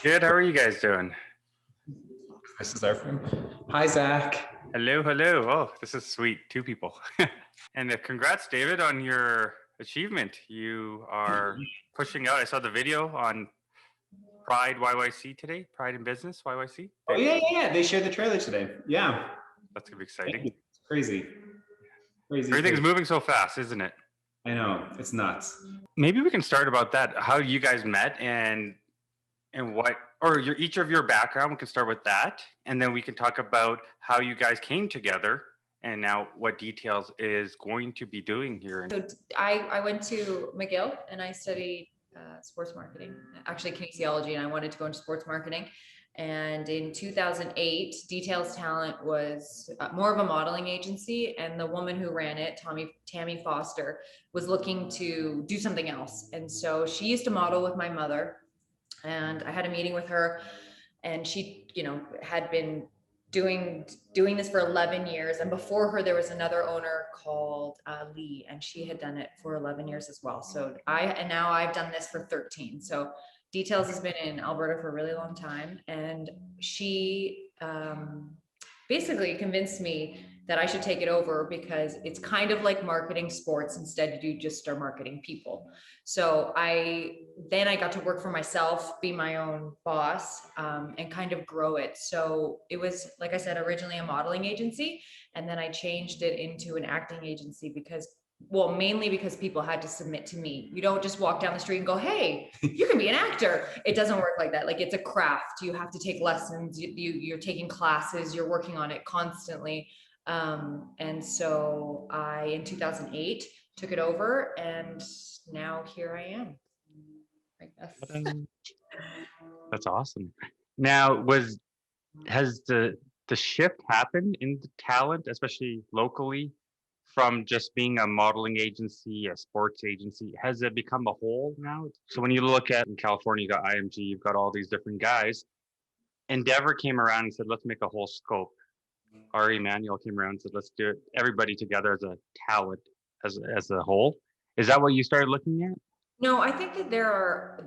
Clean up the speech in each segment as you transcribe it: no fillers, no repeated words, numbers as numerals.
Good. How are you guys doing? This is our friend. Hi, Zach. Hello, hello. Oh, this is sweet. Two people. And congrats, David, on your achievement. You are pushing out. I saw the video on Pride YYC today. Pride in Business YYC. Oh, yeah. They shared the trailer today. Yeah. That's gonna be Thank exciting. you. It's crazy. Crazy. Everything's moving so fast, isn't it? I know. It's nuts. Maybe we can start about that. How you guys met and what, or each of your background. We can start with that, and then we can talk about how you guys came together and now what details is going to be doing here. So I went to McGill and I studied sports marketing, actually kinesiology, and I wanted to go into sports marketing. And in 2008, Details Talent was more of a modeling agency, and the woman who ran it, Tammy Foster, was looking to do something else. And so she used to model with my mother, and I had a meeting with her, and she, had been doing this for 11 years. And before her, there was another owner called Lee, and she had done it for 11 years as well. So now I've done this for 13. So Details has been in Alberta for a really long time. And she basically convinced me that I should take it over because it's kind of like marketing sports. Instead, you just start marketing people. So then I got to work for myself, be my own boss, and kind of grow it. So it was, like I said, originally a modeling agency, and then I changed it into an acting agency mainly because people had to submit to me. You don't just walk down the street and go, hey, you can be an actor. It doesn't work like that. Like, it's a craft. You have to take lessons. You're taking classes. You're working on it constantly. And so in 2008, took it over, and now here I am, I guess. That's awesome. Now, has the shift happened in the talent, especially locally, from just being a modeling agency, a sports agency? Has it become a whole now? So when you look at in California, you got IMG, you've got all these different guys. Endeavor came around and said, let's make a whole scope. Ari Emanuel came around and said, let's do it, everybody together as a talent, as a whole. Is that what you started looking at? No, I think that there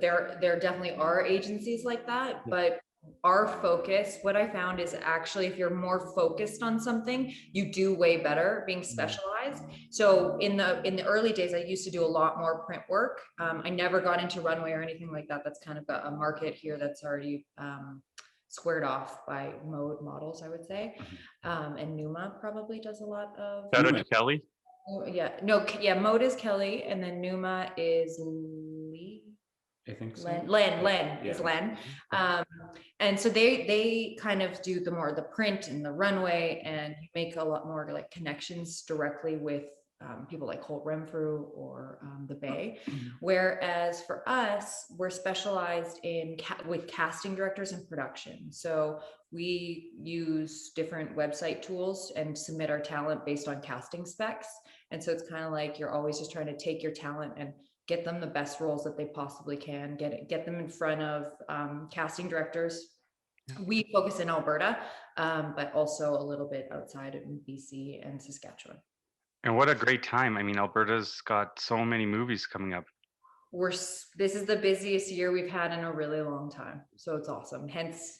definitely are agencies like that, but our focus, what I found is actually, if you're more focused on something, you do way better being specialized. So in the early days, I used to do a lot more print work. I never got into runway or anything like that. That's kind of a market here that's already squared off by Mode models, I would say. And Numa probably does a lot of. Shout out to Kelly. Mode is Kelly, and then Numa is Lee. I think so. Len is Len. And so they kind of do the print and the runway, and you make a lot more like connections directly with people like Holt Renfrew or the Bay. Whereas for us, we're specialized with casting directors and production. So we use different website tools and submit our talent based on casting specs. And so it's kind of like you're always just trying to take your talent and get them the best roles that they possibly can, get them in front of casting directors. We focus in Alberta, but also a little bit outside of BC and Saskatchewan. And what a great time. I mean, Alberta's got so many movies coming up. This is the busiest year we've had in a really long time. So it's awesome. Hence,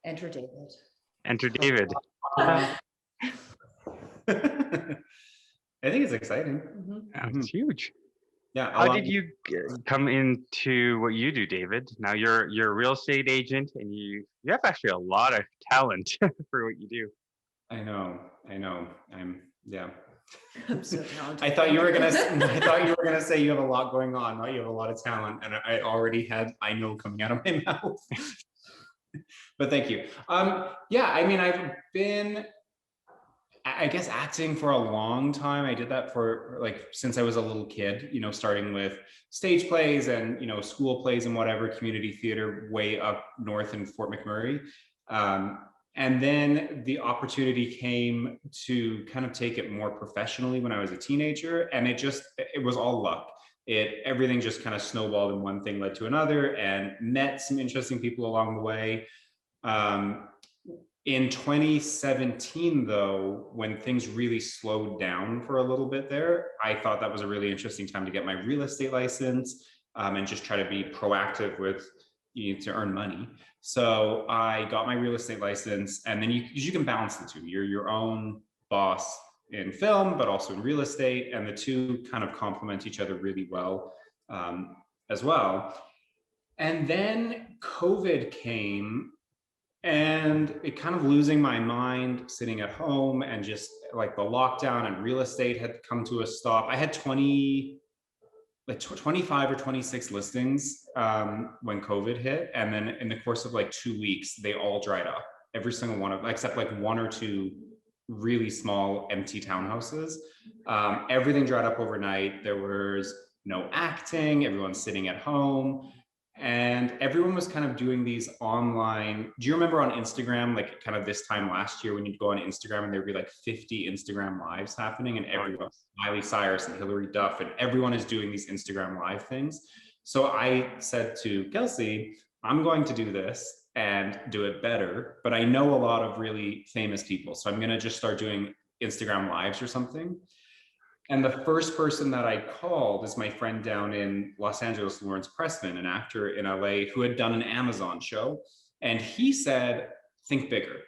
enter David. Enter David. I think it's exciting. Yeah, it's huge. Yeah. How did you come into what you do, David? Now you're a real estate agent, and you have actually a lot of talent for what you do. I know. I'm so talented. I thought you were gonna say you have a lot going on. Right? You have a lot of talent, and I already had I know coming out of my mouth. But thank you. I mean, I've been, I guess, acting for a long time. I did that for since I was a little kid. Starting with stage plays and school plays and whatever, community theater way up north in Fort McMurray. And then the opportunity came to kind of take it more professionally when I was a teenager, and it was all luck. Everything just kind of snowballed, and one thing led to another, and met some interesting people along the way. In 2017, though, when things really slowed down for a little bit there, I thought that was a really interesting time to get my real estate license, and just try to be proactive with you need to earn money. So I got my real estate license, and then you can balance the two. You're your own boss in film, but also in real estate, and the two kind of complement each other really well as well. And then COVID came, and it kind of losing my mind sitting at home, and just like the lockdown and real estate had come to a stop. I had 25 or 26 listings when COVID hit. And then in the course of like 2 weeks, they all dried up. Every single one of them, except like one or two really small empty townhouses. Everything dried up overnight. There was no acting, everyone's sitting at home. And everyone was kind of doing these online. Do you remember on Instagram, like kind of this time last year when you'd go on Instagram and there'd be like 50 Instagram lives happening, and everyone, Miley Cyrus and Hilary Duff, and everyone is doing these Instagram live things. So I said to Kelsey, I'm going to do this and do it better, but I know a lot of really famous people. So I'm going to just start doing Instagram lives or something. And the first person that I called is my friend down in Los Angeles, Lawrence Pressman, an actor in LA who had done an Amazon show. And he said, think bigger.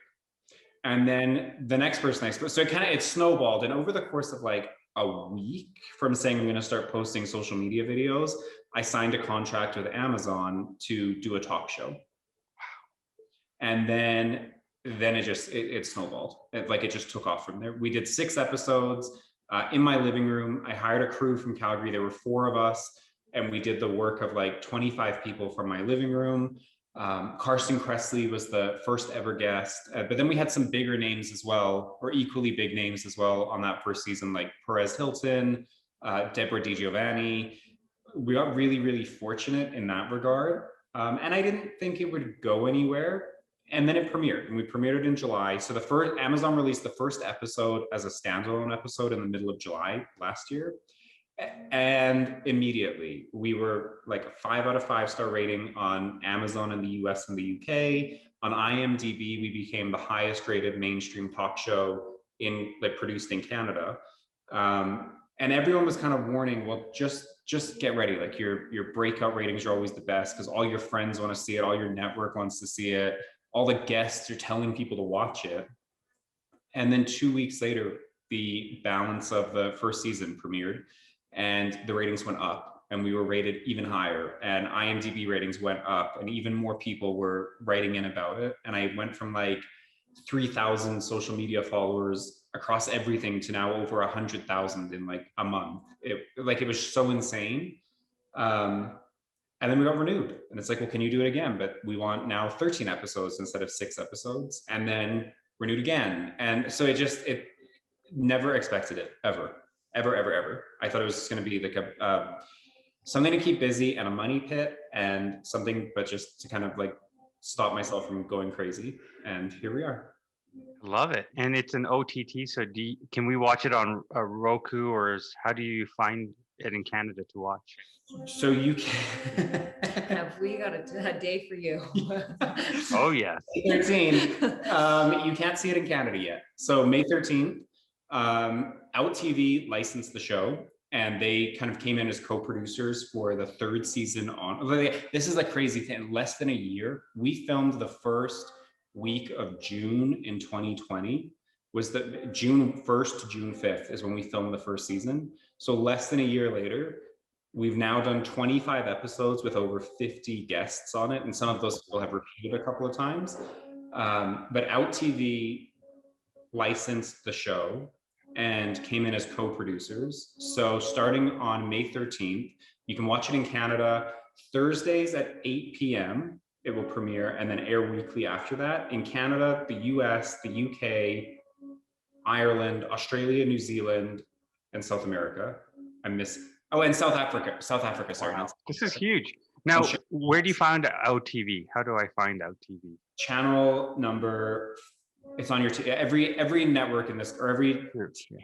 And then the next person I spoke, so it snowballed. And over the course of like a week from saying I'm going to start posting social media videos, I signed a contract with Amazon to do a talk show. And then it snowballed. It just took off from there. We did 6 episodes. In my living room. I hired a crew from Calgary. There were 4 of us, and we did the work of like 25 people from my living room. Karsten Kressley was the first ever guest, but then we had some bigger names as well, or equally big names as well on that first season, like Perez Hilton, Deborah DiGiovanni. We got really, really fortunate in that regard. And I didn't think it would go anywhere. And then it premiered, and we premiered it in July. So Amazon released the first episode as a standalone episode in the middle of July last year. And immediately we were like a 5 out of 5 star rating on Amazon in the US and the UK. On IMDb, we became the highest rated mainstream talk show produced in Canada. And everyone was kind of warning, well, just get ready. Like your breakout ratings are always the best because all your friends want to see it. All your network wants to see it. All the guests are telling people to watch it. And then 2 weeks later, the balance of the first season premiered, and the ratings went up, and we were rated even higher, and IMDb ratings went up, and even more people were writing in about it. And I went from like 3,000 social media followers across everything to now over 100,000 in like a month. It was so insane. And then we got renewed, and it's like, well, can you do it again? But we want now 13 episodes instead of 6 episodes, and then renewed again. And so it never expected it, ever. I thought it was just going to be like something to keep busy and a money pit and something, but just to kind of like stop myself from going crazy. And here we are. Love it. And it's an OTT. So can we watch it on a Roku, or how do you find it in Canada to watch? So you can. Have we got a day for you? Oh yes. May 13th. You can't see it in Canada yet. So May 13th, Out TV licensed the show, and they kind of came in as co-producers for the 3rd season on. This is a crazy thing. In less than a year, we filmed the first week of June in 2020. Was the June 1st to June 5th is when we filmed the first season. So less than a year later, we've now done 25 episodes with over 50 guests on it, and some of those people have repeated a couple of times. But Out TV licensed the show and came in as co-producers. So starting on May 13th, you can watch it in Canada Thursdays at 8 p.m. It will premiere and then air weekly after that. In Canada, the US, the UK, Ireland, Australia, New Zealand, and South America. And South Africa. Sorry. Wow. This is huge. Now, where do you find Out TV? How do I find Out TV? Channel number. It's on your every network in this, or every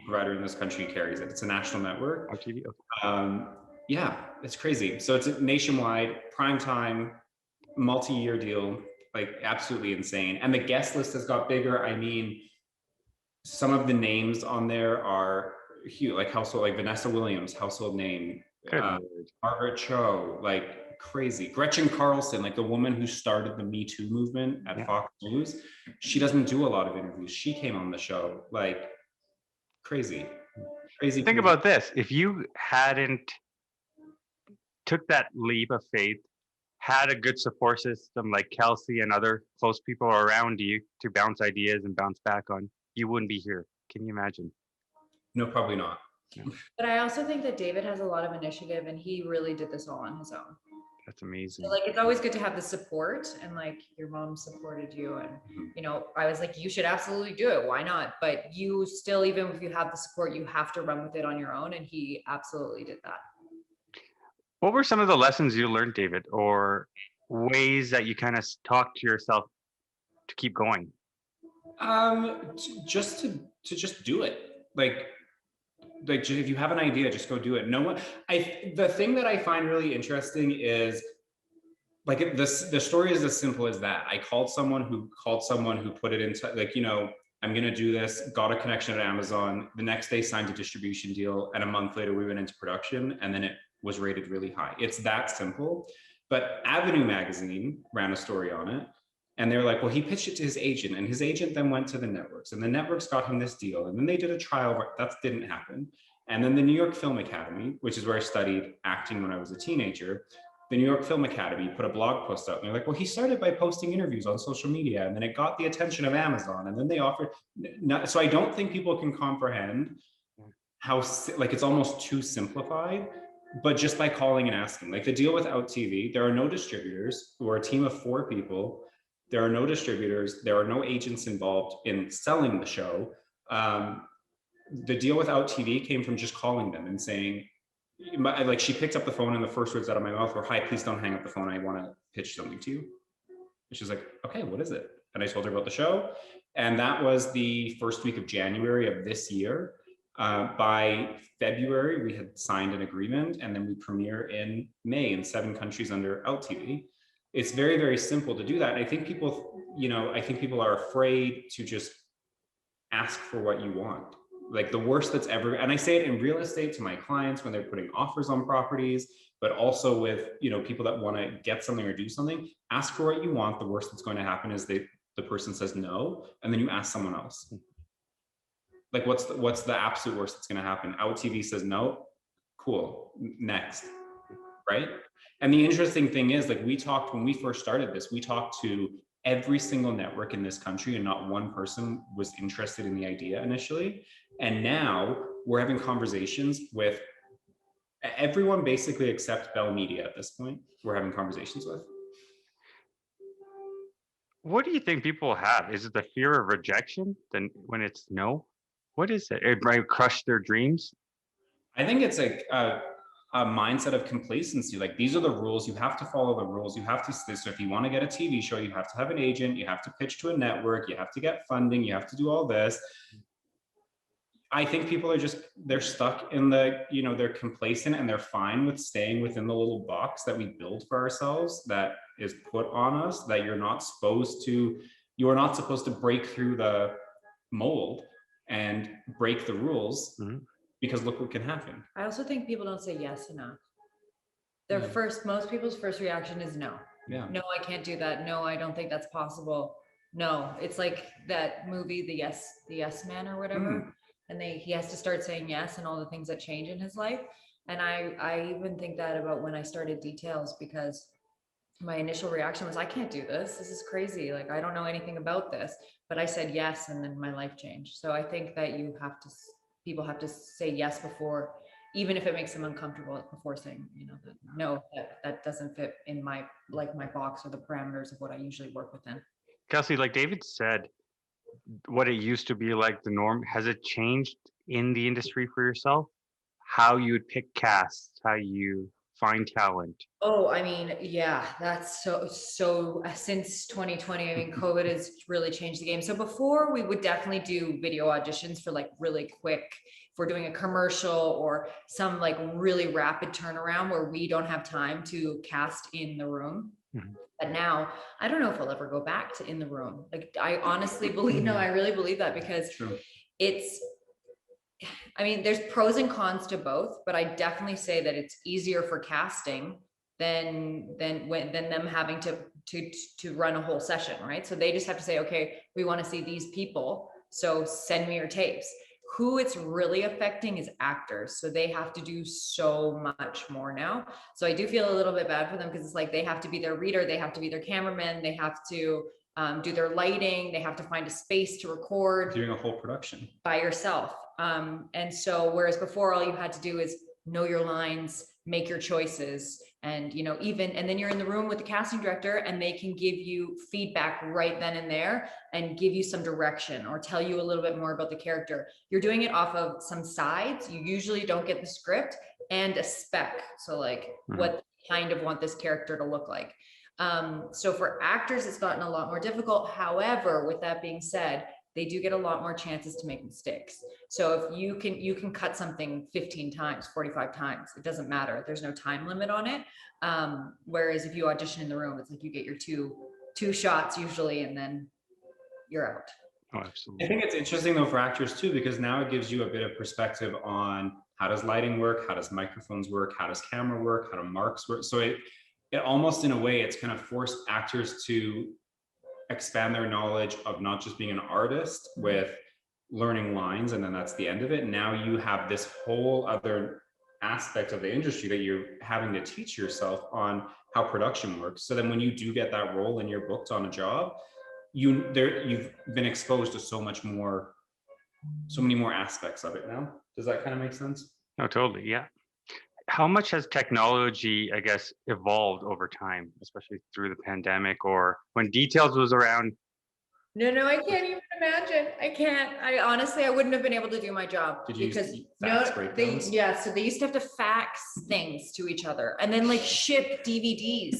provider in this country carries it. It's a national network. Out TV. Okay. Yeah, it's crazy. So it's nationwide, prime time, multi-year deal, like absolutely insane. And the guest list has got bigger. I mean, some of the names on there are huge, like Vanessa Williams, household name. Margaret Cho, like crazy. Gretchen Carlson, like the woman who started the Me Too movement at Yeah. Fox News, she doesn't do a lot of interviews. She came on the show, like crazy. Think about this. If you hadn't took that leap of faith, had a good support system like Kelsey and other close people around you to bounce ideas and bounce back on, you wouldn't be here. Can you imagine? No, probably not. But I also think that David has a lot of initiative and he really did this all on his own. That's amazing. So like, it's always good to have the support, and like your mom supported you, and I was like, you should absolutely do it. Why not? But you still, even if you have the support, you have to run with it on your own. And he absolutely did that. What were some of the lessons you learned, David, or ways that you kind of talk to yourself to keep going? Just to just do it. Like if you have an idea, just go do it. No one. The thing that I find really interesting is like the story is as simple as that. I called someone who put it into like, I'm gonna do this, got a connection at Amazon, the next day signed a distribution deal, and a month later we went into production, and then it was rated really high. It's that simple. But Avenue Magazine ran a story on it, and they were like, well, he pitched it to his agent, and his agent then went to the networks, and the networks got him this deal, and then they did a trial. That didn't happen. And then the New York Film Academy, which is where I studied acting when I was a teenager, the New York Film Academy put a blog post out, and they're like, well, he started by posting interviews on social media, and then it got the attention of Amazon, and then they offered. So I don't think people can comprehend how, like, it's almost too simplified. But just by calling and asking, like the deal with Out TV, there are no distributors. We're a team of 4 people. There are no distributors. There are no agents involved in selling the show. The deal with Out TV came from just calling them and saying, like, she picked up the phone and the first words out of my mouth were, hi, please don't hang up the phone. I want to pitch something to you. And she's like, okay, what is it? And I told her about the show. And that was the first week of January of this year. By February, we had signed an agreement, and then we premiere in May in 7 countries under Out TV. It's very, very simple to do that. And I think people, are afraid to just ask for what you want. Like the worst that's ever, and I say it in real estate to my clients when they're putting offers on properties, but also with, people that want to get something or do something, ask for what you want. The worst that's going to happen is the person says no, and then you ask someone else. Like what's the absolute worst that's going to happen? Out TV says no, cool, next, right? And the interesting thing is, like, when we first started this, we talked to every single network in this country, and not one person was interested in the idea initially. And now we're having conversations with everyone basically except Bell Media at this point. We're having conversations with. What do you think people have? Is it the fear of rejection then when it's no? What is it? It might crush their dreams. I think it's a mindset of complacency. Like, these are the rules. You have to follow the rules. You have to. So if you want to get a TV show, you have to have an agent. You have to pitch to a network. You have to get funding. You have to do all this. I think people are they're stuck in they're complacent, and they're fine with staying within the little box that we build for ourselves, that is put on us, that you are not supposed to break through the mold and break the rules, because look what can happen. I also think people don't say yes enough. Most people's first reaction is no. Yeah. No, I can't do that. No, I don't think that's possible. No, it's like that movie, the Yes Man or whatever. And he has to start saying yes, and all the things that change in his life. And I even think that about when I started Details, because my initial reaction was, I can't do this. This is crazy. Like, I don't know anything about this, but I said yes. And then my life changed. So I think that people have to say yes before, even if it makes them uncomfortable, before saying, that no, that doesn't fit in my box or the parameters of what I usually work within. Kelsey, like David said, what it used to be like the norm, has it changed in the industry for yourself? How you would pick casts, how you find talent? Oh, I mean, yeah, that's so since 2020, I mean, COVID has really changed the game. So before, we would definitely do video auditions for like really quick, if we're doing a commercial or some like really rapid turnaround where we don't have time to cast in the room. But now I don't know if I'll ever go back to in the room. Like, I honestly believe, I really believe that, because I mean, there's pros and cons to both, but I definitely say that it's easier for casting than them having to run a whole session, right? So they just have to say, okay, we want to see these people, so send me your tapes. Who it's really affecting is actors. So they have to do so much more now. So I do feel a little bit bad for them, because it's like they have to be their reader, they have to be their cameraman, they have to do their lighting, they have to find a space to record. Doing a whole production by yourself. And so whereas before all you had to do is know your lines, make your choices, and and then you're in the room with the casting director and they can give you feedback right then and there and give you some direction or tell you a little bit more about the character. You're doing it off of some sides. You usually don't get the script and a spec. So like what they kind of want this character to look like. So for actors, it's gotten a lot more difficult. However, with that being said, they do get a lot more chances to make mistakes. So if you can cut something 15 times, 45 times, it doesn't matter. There's no time limit on it. Whereas if you audition in the room, it's like you get your two shots usually, and then you're out. Oh, absolutely. I think it's interesting though for actors too, because now it gives you a bit of perspective on how does lighting work, how does microphones work, how does camera work, how do marks work. So it almost in a way, it's kind of forced actors to expand their knowledge of not just being an artist with learning lines and then that's the end of it. Now you have this whole other aspect of the industry that you're having to teach yourself on how production works. So then when you do get that role and you're booked on a job, you've been exposed to so many more aspects of it now. Does that kind of make sense? No, totally. Yeah. How much has technology, I guess, evolved over time, especially through the pandemic or when Details was around? No, I can't even imagine. I honestly, I wouldn't have been able to do my job. Did you because fax breakdowns? so they used to have to fax things to each other and then like ship DVDs.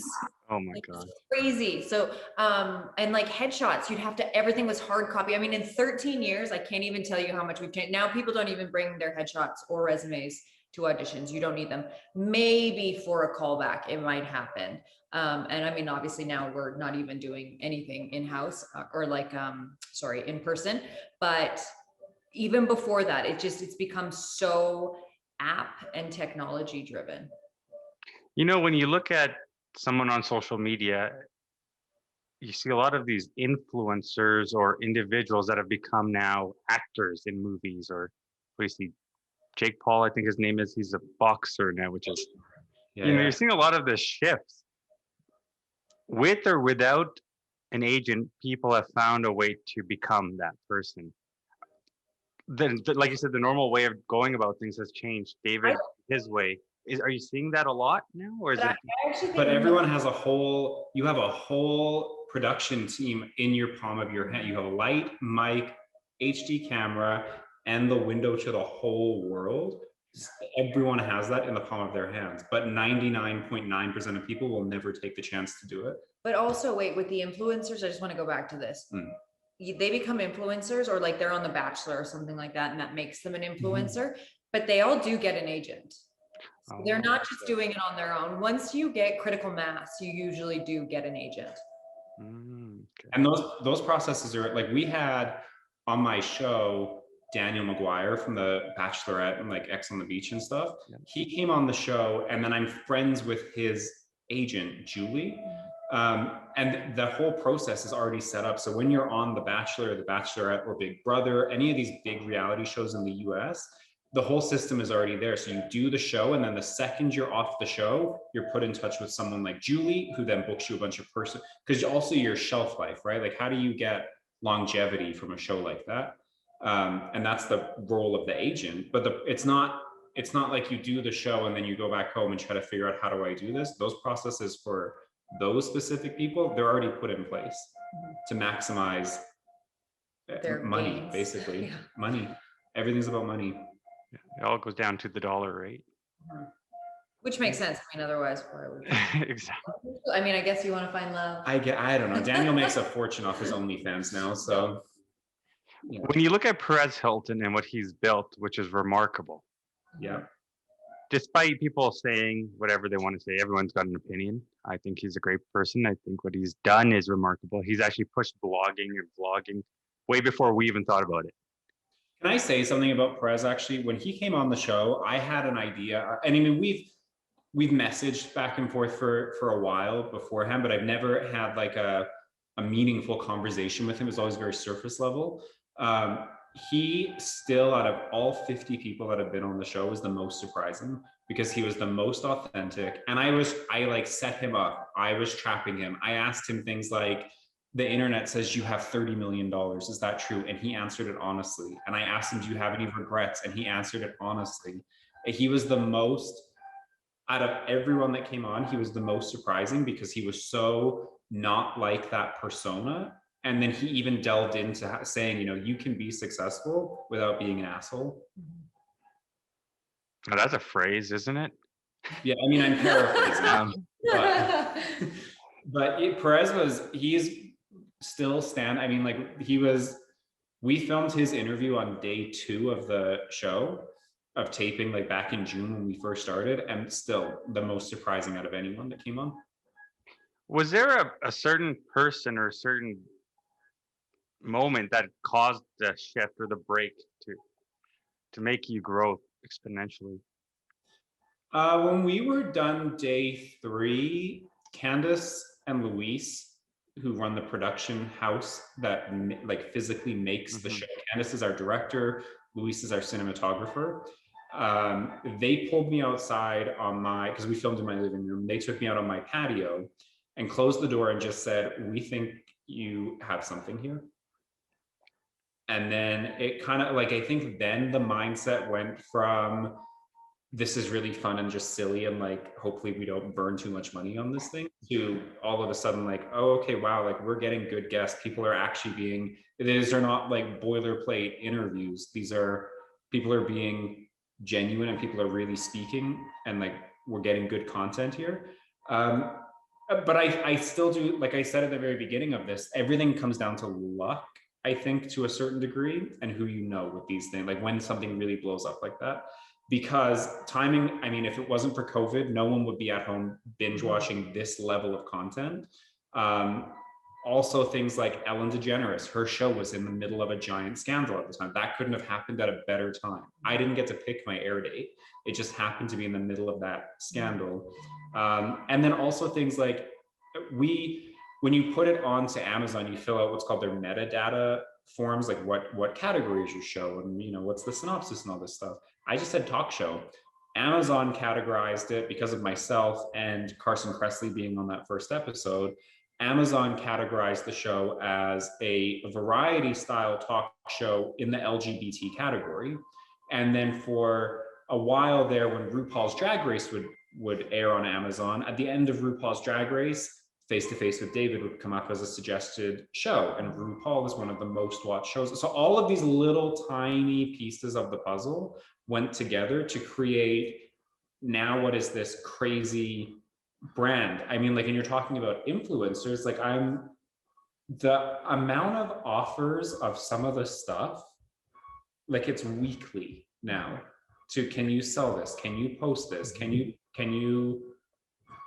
Oh my God. Crazy. So, and like headshots, everything was hard copy. I mean, in 13 years, I can't even tell you how much we've changed. Now people don't even bring their headshots or resumes to auditions. You don't need them. Maybe for a callback, it might happen. And I mean, obviously now we're not even doing anything in-house or like, in person, but even before that, it's become so app and technology driven. When you look at someone on social media, you see a lot of these influencers or individuals that have become now actors in movies, or we see Jake Paul, I think his name is, he's a boxer now, which is, you're seeing a lot of this shifts. With or without an agent, people have found a way to become that person. Then, like you said, the normal way of going about things has changed. David, his way. Are you seeing that a lot now, or is it? But everyone has you have a whole production team in your palm of your hand. You have a light, mic, HD camera, and the window to the whole world. Everyone has that in the palm of their hands, but 99.9% of people will never take the chance to do it. But also, wait, with the influencers, I just want to go back to this. They become influencers, or like they're on The Bachelor or something like that, and that makes them an influencer, but they all do get an agent. So they're not just doing it on their own. Once you get critical mass, you usually do get an agent. Okay. And those processes are like, we had on my show Daniel McGuire from The Bachelorette and like X on the Beach and stuff. He came on the show, and then I'm friends with his agent, Julie. And the whole process is already set up. So when you're on The Bachelor, The Bachelorette, or Big Brother, any of these big reality shows in the US, the whole system is already there. So you do the show, and then the second you're off the show, you're put in touch with someone like Julie, who then books you a bunch of because also your shelf life, right? Like, how do you get longevity from a show like that? And that's the role of the agent. But it's not like you do the show and then you go back home and try to figure out, how do I do this? Those processes for those specific people, they're already put in place to maximize their money, gains. Basically. Money. Everything's about money. It all goes down to the dollar, right? Which makes sense. I mean, otherwise, why would you? Exactly. I mean, I guess you want to find love. I don't know. Daniel makes a fortune off his OnlyFans now, so. Yeah. When you look at Perez Hilton and what he's built, which is remarkable. Yeah. Despite people saying whatever they want to say, everyone's got an opinion. I think he's a great person. I think what he's done is remarkable. He's actually pushed blogging and vlogging way before we even thought about it. Can I say something about Perez? Actually, when he came on the show, I had an idea. And I mean, we've messaged back and forth for a while beforehand, but I've never had like a meaningful conversation with him. It's always very surface level. He still, out of all 50 people that have been on the show, was the most surprising because he was the most authentic. And I like set him up. I was trapping him. I asked him things like, the internet says you have $30 million. Is that true? And he answered it honestly. And I asked him, do you have any regrets? And he answered it honestly. He was the most, out of everyone that came on, he was the most surprising because he was so not like that persona. And then he even delved into saying, you know, you can be successful without being an asshole. Oh, that's a phrase, isn't it? Yeah, I mean, I'm paraphrasing. But Perez he's still I mean, like we filmed his interview on day 2 of the show, of taping, like back in June when we first started, and still the most surprising out of anyone that came on. Was there a certain person or a certain moment that caused the shift or the break to make you grow exponentially? When we were done day 3, Candace and Luis, who run the production house that like physically makes the show. Candace is our director, Luis is our cinematographer. They pulled me outside on because we filmed in my living room. They took me out on my patio and closed the door and just said, we think you have something here. And then it kind of like, I think then the mindset went from, this is really fun and just silly and like, hopefully we don't burn too much money on this thing, to all of a sudden like, oh, okay, wow, like we're getting good guests. People are actually these are not like boilerplate interviews. People are being genuine and people are really speaking, and like we're getting good content here. But I still do, like I said at the very beginning of this, everything comes down to luck, I think, to a certain degree, and who you know with these things, like when something really blows up like that. Because timing, I mean, if it wasn't for COVID, no one would be at home binge watching this level of content. Also things like Ellen DeGeneres, her show was in the middle of a giant scandal at the time. That couldn't have happened at a better time. I didn't get to pick my air date. It just happened to be in the middle of that scandal. And then also things like when you put it onto Amazon, you fill out what's called their metadata forms, like what category is your show, and you know, what's the synopsis and all this stuff. I just said talk show. Amazon categorized it because of myself and Carson Kressley being on that first episode. Amazon categorized the show as a variety style talk show in the LGBT category. And then for a while there, when RuPaul's Drag Race would air on Amazon, at the end of RuPaul's Drag Race, Face to Face with David would come up as a suggested show, and RuPaul is one of the most watched shows. So all of these little tiny pieces of the puzzle went together to create now what is this crazy brand. I mean, like, and you're talking about influencers, like the amount of offers of some of the stuff, like it's weekly now to, can you sell this? Can you post this? Can you,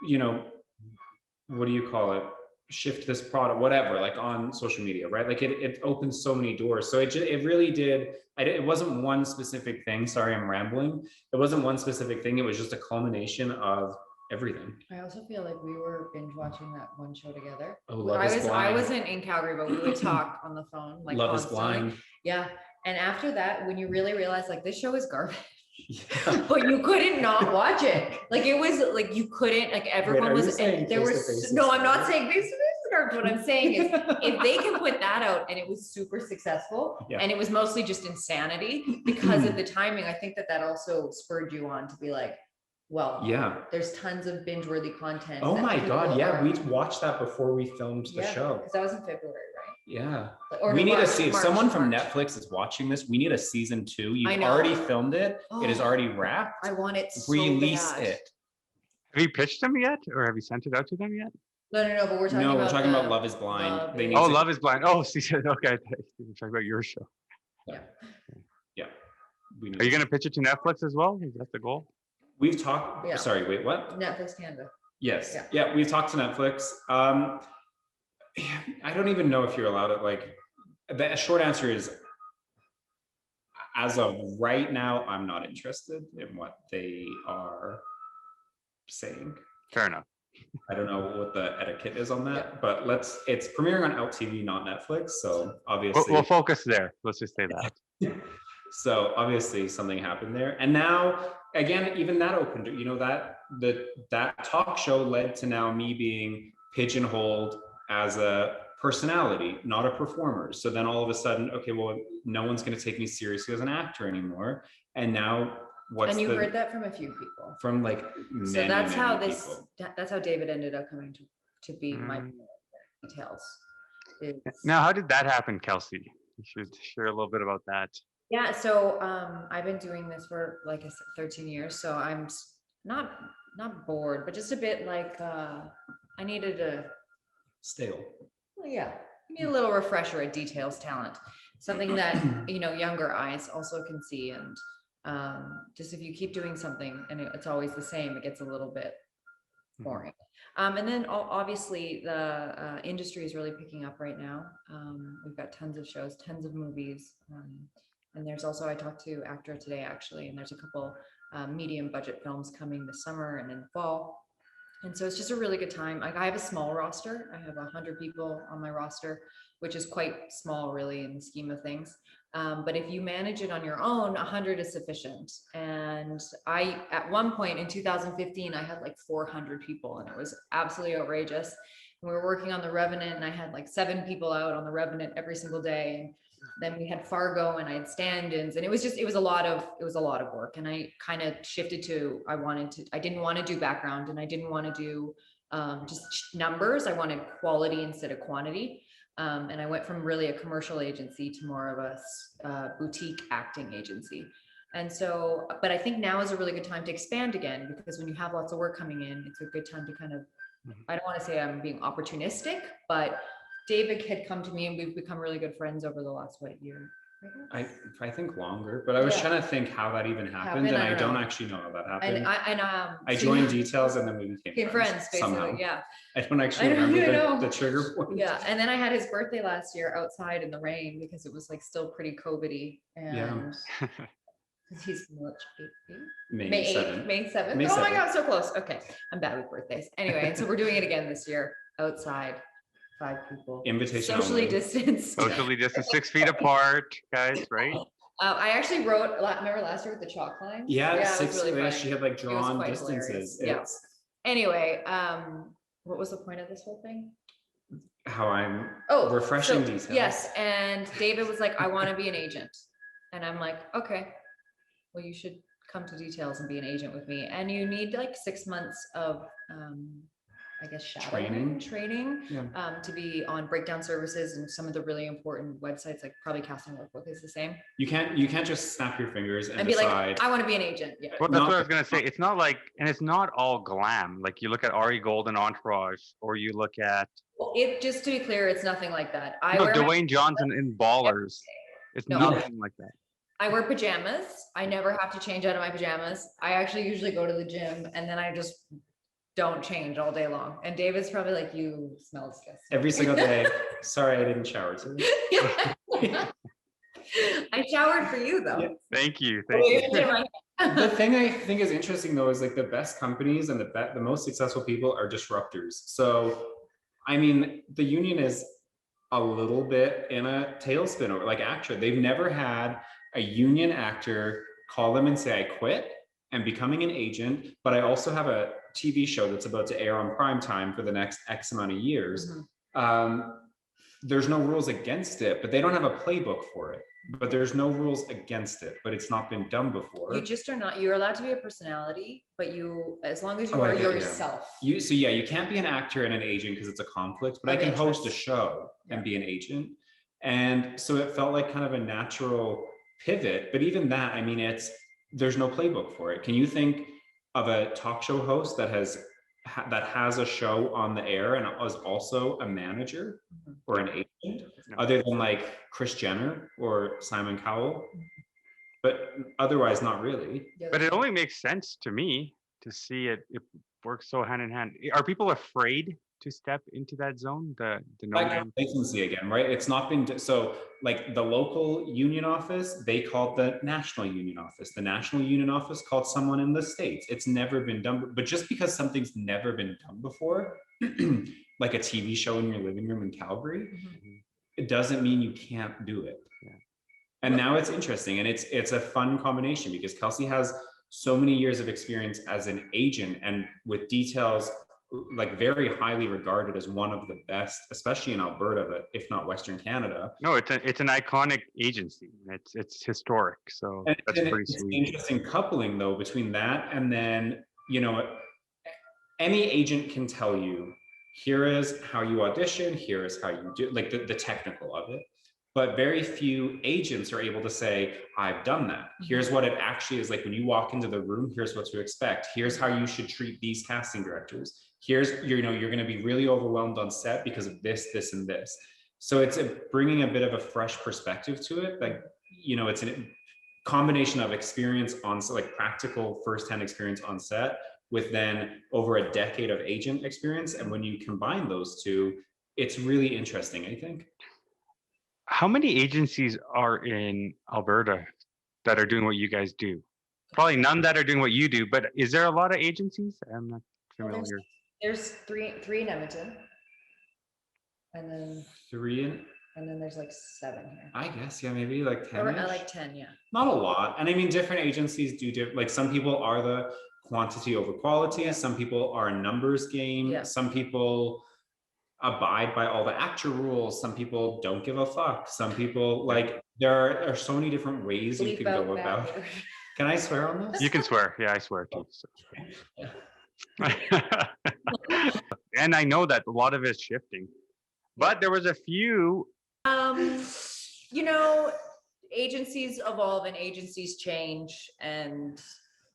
you know, what do you call it? Shift this product, whatever, like on social media, right? Like it opens so many doors. So it really did. It wasn't one specific thing. Sorry, I'm rambling. It wasn't one specific thing. It was just a culmination of everything. I also feel like we were binge watching that one show together. Oh, Love is Blind. I wasn't in Calgary, but we would talk on the phone, like Love constantly. is Blind. Yeah. And after that, when you really realize like this show is garbage, Yeah. but you couldn't not watch it. Like it was like you couldn't, like everyone was, and there was no, I'm not saying face to face. What I'm saying is if they can put that out and it was super successful, Yeah. and it was mostly just insanity because of the timing, I think that also spurred you on to be like, well, yeah, there's tons of binge-worthy content. oh my God, yeah, we we watched that before we filmed the show. because that was in February, right? Yeah. Or we need to see, if March, someone from March. Netflix is watching this, we need a season 2. You've I know. already filmed it. It is Oh, already wrapped. I want it so Release bad. it. Have you pitched them yet, or have you sent it out to them yet? No, but we're talking No, about we're talking about Love is Blind. Love They is- need Oh, to- Love is Blind. Oh, see, okay. We're talking about your show. Yeah. We need Are you to- going to pitch it to Netflix as well? Is that the goal? We've talked, Yeah. sorry, wait, what? Netflix Canada. Yes. Yeah. Yeah, we've talked to Netflix. I don't even know if you're allowed it. Like, the short answer is, as of right now, I'm not interested in what they are saying. Fair enough. I don't know what the etiquette is on that, but it's premiering on Out TV, not Netflix. So obviously We'll focus there. Let's just say that. So obviously something happened there. And now again, even that opened, that talk show led to now me being pigeonholed as a personality, not a performer. So then all of a sudden, okay, well, no one's going to take me seriously as an actor anymore. And now and you heard that from a few people. From like so that's how that's how David ended up coming to be my details. Now, how did that happen, Kelsey? You should share a little bit about that. Yeah, so I've been doing this for, like I said, 13 years. So I'm not bored, but just a bit like I needed a stale. Well, yeah, you need a little refresher at details talent, something that younger eyes also can see. And just if you keep doing something and it's always the same, it gets a little bit boring. And then obviously the industry is really picking up right now. We've got tons of shows, tons of movies. And there's also, I talked to Actor today actually, and there's a couple medium budget films coming this summer and in the fall. And so it's just a really good time. Like I have a small roster. I have 100 people on my roster, which is quite small really in the scheme of things. But if you manage it on your own, 100 is sufficient. And at one point in 2015, I had like 400 people and it was absolutely outrageous. And we were working on The Revenant and I had like 7 people out on The Revenant every single day. And then we had Fargo and I had stand-ins and it was a lot of work. And I kind of shifted to, I didn't want to do background and I didn't want to do just numbers. I wanted quality instead of quantity. And I went from really a commercial agency to more of a boutique acting agency. And so, but I think now is a really good time to expand again, because when you have lots of work coming in, it's a good time to kind of, I don't want to say I'm being opportunistic, but David had come to me and we've become really good friends over the last year. I think longer, but I was trying to think how that even happened, and I don't actually know how that happened. And I joined details and then we became friends basically. Somehow. Yeah. I don't actually remember the trigger point. Yeah, and then I had his birthday last year outside in the rain because it was like still pretty COVID-y. And he's May 7th. May 7th. Oh my God, so close. Okay, I'm bad with birthdays. Anyway, and so we're doing it again this year outside. 5 people. Invitation socially distanced. Socially distanced, 6 feet apart, guys, right? I actually wrote, remember last year with the chalk line? Yeah, 6 feet. She had like drawn distances. Yeah. Anyway, what was the point of this whole thing? How I'm refreshing details. Yes, and David was like, I want to be an agent. And I'm like, okay, well, you should come to details and be an agent with me. And you need like 6 months of I guess training to be on breakdown services and some of the really important websites, like probably Casting Workbook is the same. You can't just snap your fingers and be decide, like, I want to be an agent. Yeah. Well, that's what I was gonna say. It's not like, and it's not all glam. Like you look at Ari Gold and Entourage, or you look at. Well, just to be clear, it's nothing like that. Dwayne Johnson in Ballers. It's nothing like that. I wear pajamas. I never have to change out of my pajamas. I actually usually go to the gym and then I just don't change all day long. And David's probably like, you smell disgusting. Every single day. Sorry, I didn't shower today. I showered for you though. Yeah. Thank you. The thing I think is interesting though is like the best companies and the most successful people are disruptors. So, I mean, the union is a little bit in a tailspin over like Actor. They've never had a union actor call them and say, I quit and becoming an agent, but I also have a TV show that's about to air on prime time for the next X amount of years. There's no rules against it, but they don't have a playbook for it. But there's no rules against it, but it's not been done before. You just are not, you're allowed to be a personality, but as long as you are yourself. You can't be an actor and an agent because it's a conflict, but I can host a show and be an agent. And so it felt like kind of a natural pivot, but even that, I mean, there's no playbook for it. Can you think of a talk show host that has a show on the air and is also a manager or an agent, other than like Kris Jenner or Simon Cowell? But otherwise, not really. But it only makes sense to me to see it works so hand in hand. Are people afraid to step into that zone? The Like no complacency again, right? It's not been, so like the local union office, they called the national union office. The national union office called someone in the States. It's never been done, but just because something's never been done before, like a TV show in your living room in Calgary, it doesn't mean you can't do it. Yeah. And now it's interesting, and it's a fun combination because Kelsey has so many years of experience as an agent and with details like very highly regarded as one of the best, especially in Alberta, but if not Western Canada. No, it's an iconic agency. It's historic. So And that's pretty it's sweet. interesting coupling though between that and then, you know, any agent can tell you, here is how you audition, here is how you do, like the technical of it. But very few agents are able to say, I've done that. Here's what it actually is like when you walk into the room, here's what to expect. Here's how you should treat these casting directors. Here's, you know, you're going to be really overwhelmed on set because of this, this, and this. So it's bringing a bit of a fresh perspective to it. Like, you know, it's a combination of experience on, so like practical firsthand experience on set with then over a decade of agent experience. And when you combine those two, it's really interesting, I think. How many agencies are in Alberta that are doing what you guys do? Probably none that are doing what you do, but is there a lot of agencies? I'm not familiar. There's three in Edmonton. And then there's like 7 here. I guess, yeah, maybe like 10. Or like 10, yeah. Not a lot. And I mean, different agencies do different, like some people are the quantity over quality. Yeah. Some people are a numbers game. Yeah. Some people abide by all the actor rules. Some people don't give a fuck. Some people, like, there are so many different ways you can go about. Can I swear on this? You can swear. Yeah, I swear too. So. And I know that a lot of it's shifting, but there was a few. You know, agencies evolve and agencies change, and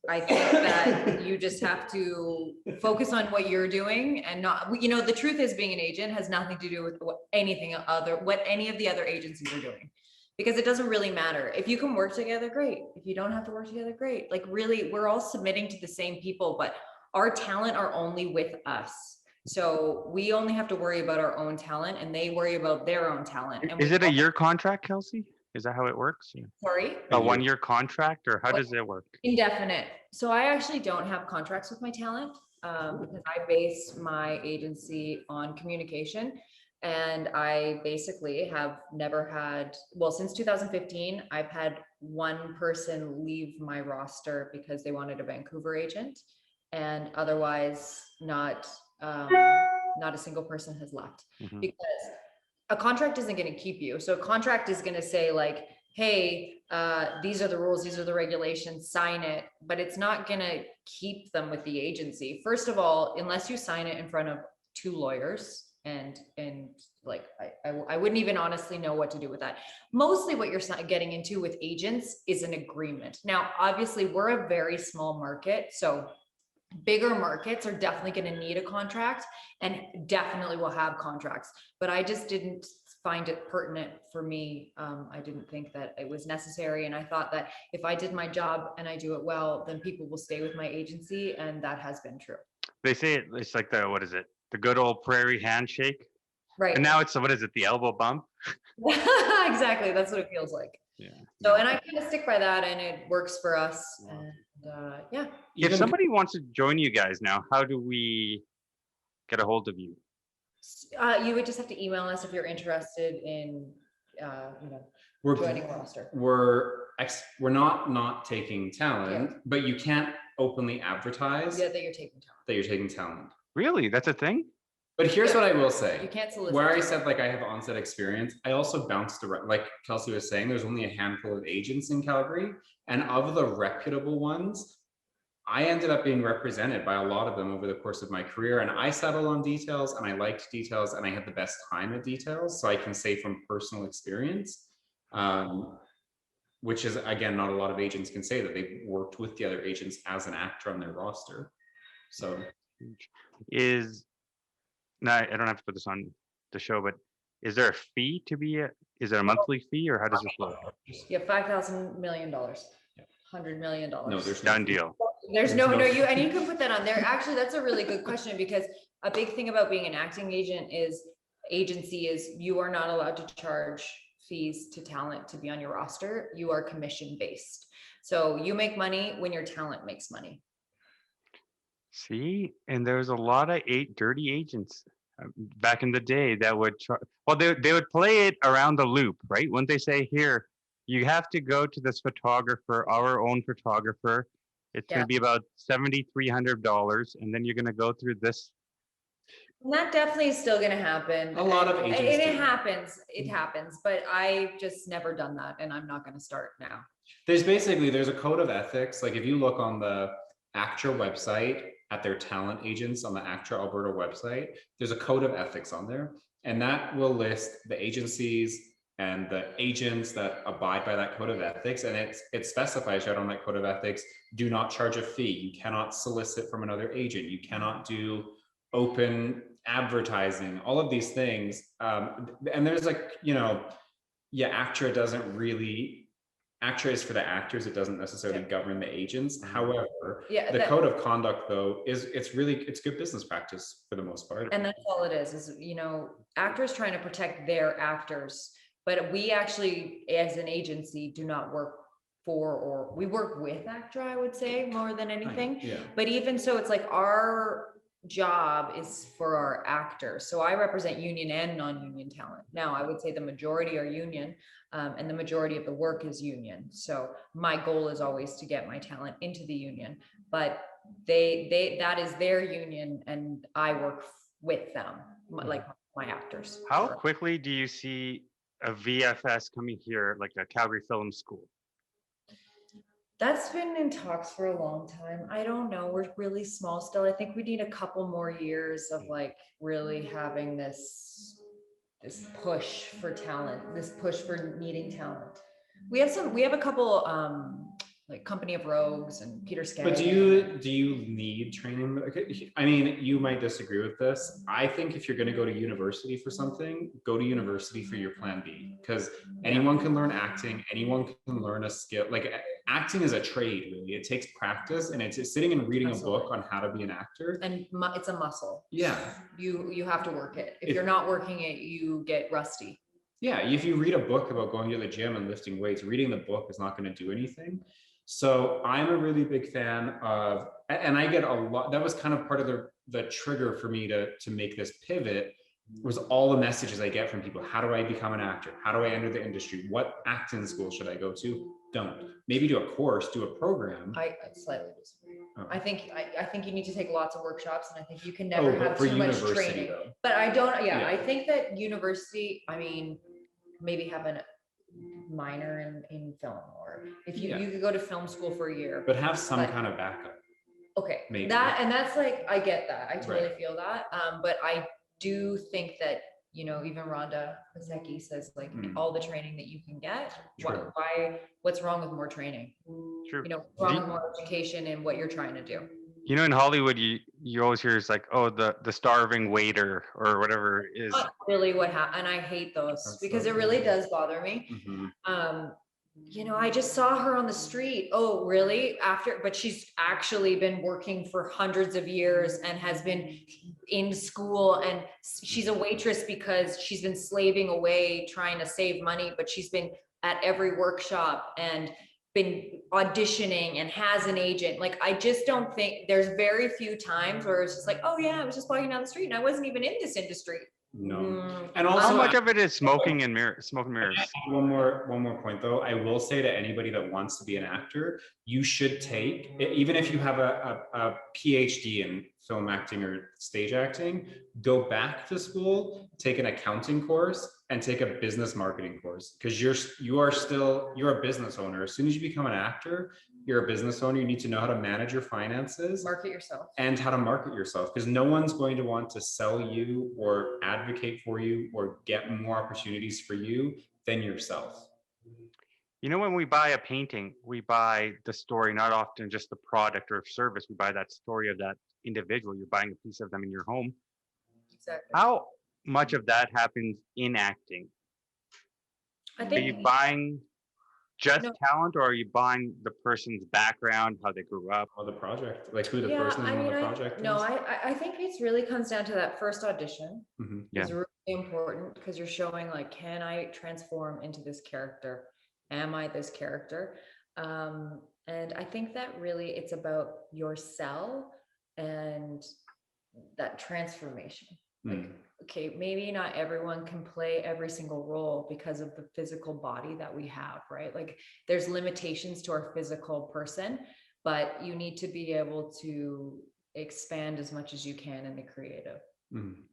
I think that you just have to focus on what you're doing and not, you know, the truth is being an agent has nothing to do with what any of the other agencies are doing, because it doesn't really matter. If you can work together, great. If you don't have to work together, great. Like really, we're all submitting to the same people, but our talent are only with us. So we only have to worry about our own talent and they worry about their own talent. And is it a year contract, Kelsey? Is that how it works? Yeah. Sorry? A 1-year contract, or how does it work? Indefinite. So I actually don't have contracts with my talent because I base my agency on communication. And I basically have never had, well, since 2015, I've had one person leave my roster because they wanted a Vancouver agent, and otherwise not a single person has left. Because a contract isn't going to keep you. So a contract is going to say like, hey, these are the rules, these are the regulations, sign it, but it's not going to keep them with the agency. First of all, unless you sign it in front of 2 lawyers, and like, I wouldn't even honestly know what to do with that. Mostly what you're getting into with agents is an agreement. Now, obviously we're a very small market, so bigger markets are definitely going to need a contract and definitely will have contracts, but I just didn't find it pertinent for me. I didn't think that it was necessary. And I thought that if I did my job and I do it well, then people will stay with my agency. And that has been true. They say it's like what is it? The good old prairie handshake. Right. And now it's, what is it? The elbow bump. Exactly. That's what it feels like. Yeah. So, and I kind of stick by that and it works for us. And yeah. If somebody wants to join you guys now, how do we get a hold of you? You would just have to email us if you're interested in, joining a roster. We're not taking talent, but you can't openly advertise that you're taking talent. Really? That's a thing? But here's what I will say. You can't solicit. Where I said like I have onset experience, I also bounced around. Like Kelsey was saying, there's only a handful of agents in Calgary, and of the reputable ones, I ended up being represented by a lot of them over the course of my career, and I settled on details, and I liked details, and I had the best time at details. So I can say from personal experience, which is again, not a lot of agents can say that they've worked with the other agents as an actor on their roster. So no, I don't have to put this on the show, but is there a fee to be is there a monthly fee, or how does this work? Yeah, $5,000 million, $100 million. No, there's done deal. There's no, you can put that on there. Actually, that's a really good question, because a big thing about being an acting agency is you are not allowed to charge fees to talent to be on your roster. You are commission based. So you make money when your talent makes money. See, and there's a lot of dirty agents back in the day that would try. Well, they would play it around the loop, right? When they say, "Here, you have to go to this photographer, our own photographer. It's going Yeah. to be about $7,300, and then you're going to go through this." And that definitely is still going to happen. A lot of And agents it do. happens. It happens. But I just never done that, and I'm not going to start now. There's a code of ethics. Like if you look on the ACTRA website at their talent agents on the ACTRA Alberta website, there's a code of ethics on there, and that will list the agencies and the agents that abide by that code of ethics. And it specifies right on that code of ethics, do not charge a fee. You cannot solicit from another agent. You cannot do open advertising, all of these things. And there's like, ACTRA doesn't really, ACTRA is for the actors. It doesn't necessarily govern the agents. However, the code of conduct though, it's good business practice for the most part. And that's all it is, actors trying to protect their actors. But we actually, as an agency, do not work for, or we work with ACTRA, I would say, more than anything. Yeah. But even so, it's like our job is for our actors. So I represent union and non-union talent. Now, I would say the majority are union, and the majority of the work is union. So my goal is always to get my talent into the union, but that is their union, and I work with them, like my actors. How quickly do you see a VFS coming here, like a Calgary Film School? That's been in talks for a long time. I don't know. We're really small still. I think we need a couple more years of like really having this push for talent, this push for needing talent. We have a couple like Company of Rogues and Peter Skaggs. But do you need training? I mean, you might disagree with this. I think if you're going to go to university for something, go to university for your plan B, because anyone can learn acting. Anyone can learn a skill. Like acting is a trade, really. It takes practice, and it's sitting and reading a book on how to be an actor. And it's a muscle. Yeah. You have to work it. If you're not working it, you get rusty. Yeah. If you read a book about going to the gym and lifting weights, reading the book is not going to do anything. So I'm a really big fan of, and I get a lot, that was kind of part of the trigger for me to make this pivot, was all the messages I get from people. How do I become an actor? How do I enter the industry? What acting school should I go to? Don't. Maybe do a course, do a program. I slightly disagree. Oh. I think you need to take lots of workshops, and I think you can never have too much training. Though. But I don't, I think that university, maybe have a minor in film, or if you could go to film school for a year, but have some kind of backup. Okay, maybe that's like, I get that, I totally feel that, but I do think that even Rhonda Mazecki says like all the training that you can get. What's wrong with more training? True. Wrong with more education in what you're trying to do. In Hollywood, you always hear it's like, oh, the starving waiter or whatever is. Not really what happened, and I hate those because it really does bother me. I just saw her on the street. Oh, really? But she's actually been working for hundreds of years and has been in school, and she's a waitress because she's been slaving away trying to save money, but she's been at every workshop and been auditioning and has an agent. Like, I just don't think, there's very few times where it's just like, oh yeah, I was just walking down the street and I wasn't even in this industry. No. And also, how much of it is smoke and mirrors? One more point though. I will say to anybody that wants to be an actor, you should take, even if you have a PhD in film acting or stage acting, go back to school, take an accounting course, and take a business marketing course, because you're a business owner. As soon as you become an actor, you're a business owner. You need to know how to manage your finances, market yourself, and how to market yourself, because no one's going to want to sell you or advocate for you or get more opportunities for you than yourself. When we buy a painting, we buy the story, not often just the product or service. We buy that story of that individual. You're buying a piece of them in your home. Exactly. How much of that happens in acting? I think, are you buying just No. talent, or are you buying the person's background, how they grew up? Or the project, like who the Yeah, person I on mean, the project no, is? I think it's really comes down to that first audition. Mhm. Yeah. Is really important because you're showing like, can I transform into this character? Am I this character? And I think that really it's about your cell and that transformation. Like, Mm. okay, maybe not everyone can play every single role because of the physical body that we have, right? Like there's limitations to our physical person, but you need to be able to expand as much as you can in the creative. Mm.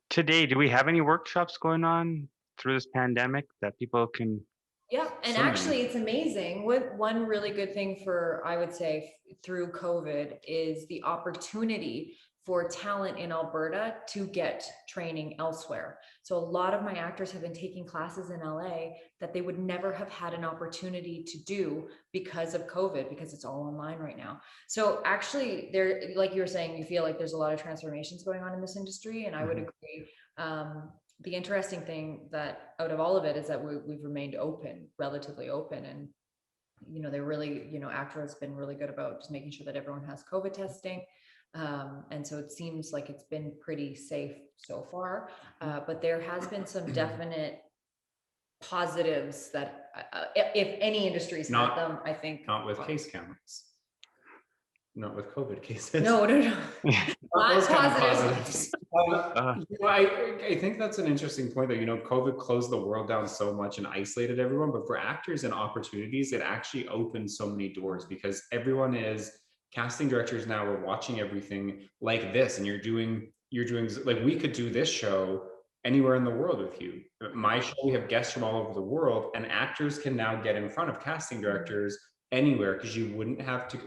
Today, do we have any workshops going on through this pandemic that people can? Yeah, and So many. actually it's amazing. What one really good thing for, I would say, through COVID is the opportunity for talent in Alberta to get training elsewhere. So a lot of my actors have been taking classes in LA that they would never have had an opportunity to do because of COVID, because it's all online right now. So actually there, like you were saying, you feel like there's a lot of transformations going on in this industry, and I would agree. The interesting thing that out of all of it is that we've remained open, relatively open. And, they're really, ACTRA has been really good about just making sure that everyone has COVID testing. And so it seems like it's been pretty safe so far. But there has been some definite positives that if any industries had them, I think. Not with case counts. Not with COVID cases. No. Not those kind of positives. positives. I think that's an interesting point that, COVID closed the world down so much and isolated everyone, but for actors and opportunities, it actually opened so many doors because everyone is casting directors now are watching everything like this, and you're doing like, we could do this show anywhere in the world with you. My show, we have guests from all over the world, and actors can now get in front of casting directors anywhere because you wouldn't have to,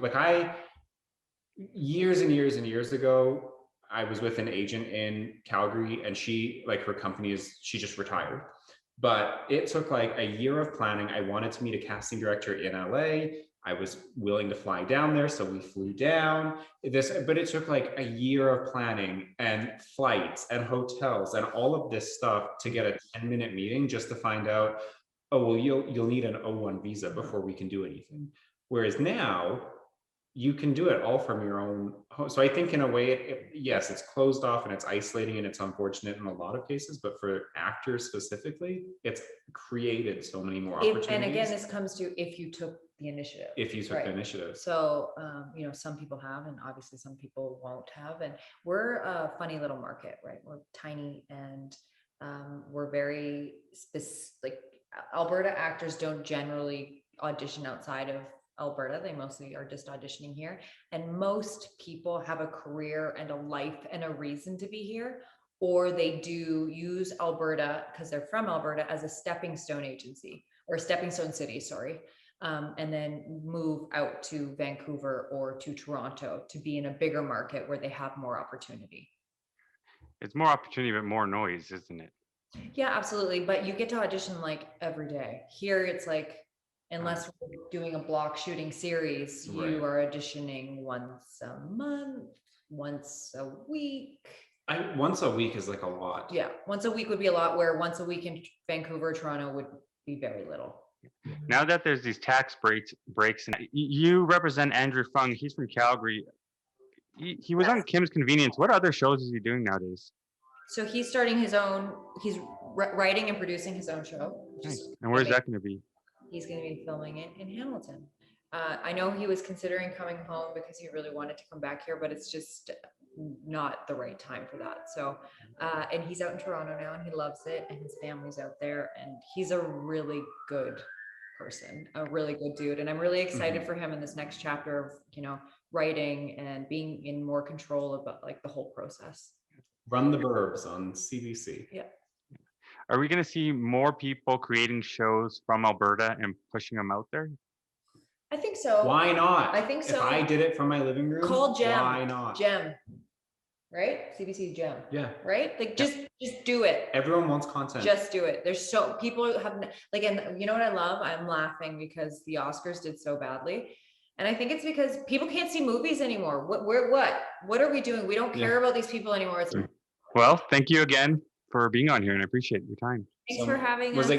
years and years and years ago, I was with an agent in Calgary, and she just retired. But it took like a year of planning. I wanted to meet a casting director in LA. I was willing to fly down there, so we flew down. But it took like a year of planning and flights and hotels and all of this stuff to get a 10-minute meeting just to find out, oh, well, you'll need an O1 visa before we can do anything. Whereas now, you can do it all from your own home. So I think in a way, yes, it's closed off and it's isolating and it's unfortunate in a lot of cases, but for actors specifically, it's created so many more opportunities. And again, this comes to if you took the initiative. If you took the initiative. So, some people have, and obviously some people won't have, and we're a funny little market, right? We're tiny, and we're very specific. Alberta actors don't generally audition outside of Alberta. They mostly are just auditioning here, and most people have a career and a life and a reason to be here, or they do use Alberta because they're from Alberta as a stepping stone agency or stepping stone city, sorry, and then move out to Vancouver or to Toronto to be in a bigger market where they have more opportunity. It's more opportunity, but more noise, isn't it? Yeah, absolutely. But you get to audition like every day. Here it's like, unless we're doing a block shooting series, you are auditioning once a month, once a week. Once a week is like a lot. Yeah, once a week would be a lot, where once a week in Vancouver, Toronto would be very little. Now that there's these tax breaks, and you represent Andrew Fung, he's from Calgary. He was on Kim's Convenience. What other shows is he doing nowadays? So he's starting his own, he's writing and producing his own show. Nice. And where's that going to be? He's going to be filming it in Hamilton. I know he was considering coming home because he really wanted to come back here, but it's just not the right time for that. So, and he's out in Toronto now, and he loves it, and his family's out there, and he's a really good person, a really good dude. And I'm really excited for him in this next chapter of, writing and being in more control about like the whole process. Run the Burbs on CBC. Yeah. Are we going to see more people creating shows from Alberta and pushing them out there? I think so. Why not? I think so. If I did it from my living room, call Gem. Why not? Gem. Right? CBC Gem. Yeah. Right? Like just do it. Everyone wants content. Just do it. There's people have like, and you know what I love? I'm laughing because the Oscars did so badly. And I think it's because people can't see movies anymore. What are we doing? We don't care about these people anymore. Well, thank you again for being on here, and I appreciate your time. Thanks for having us.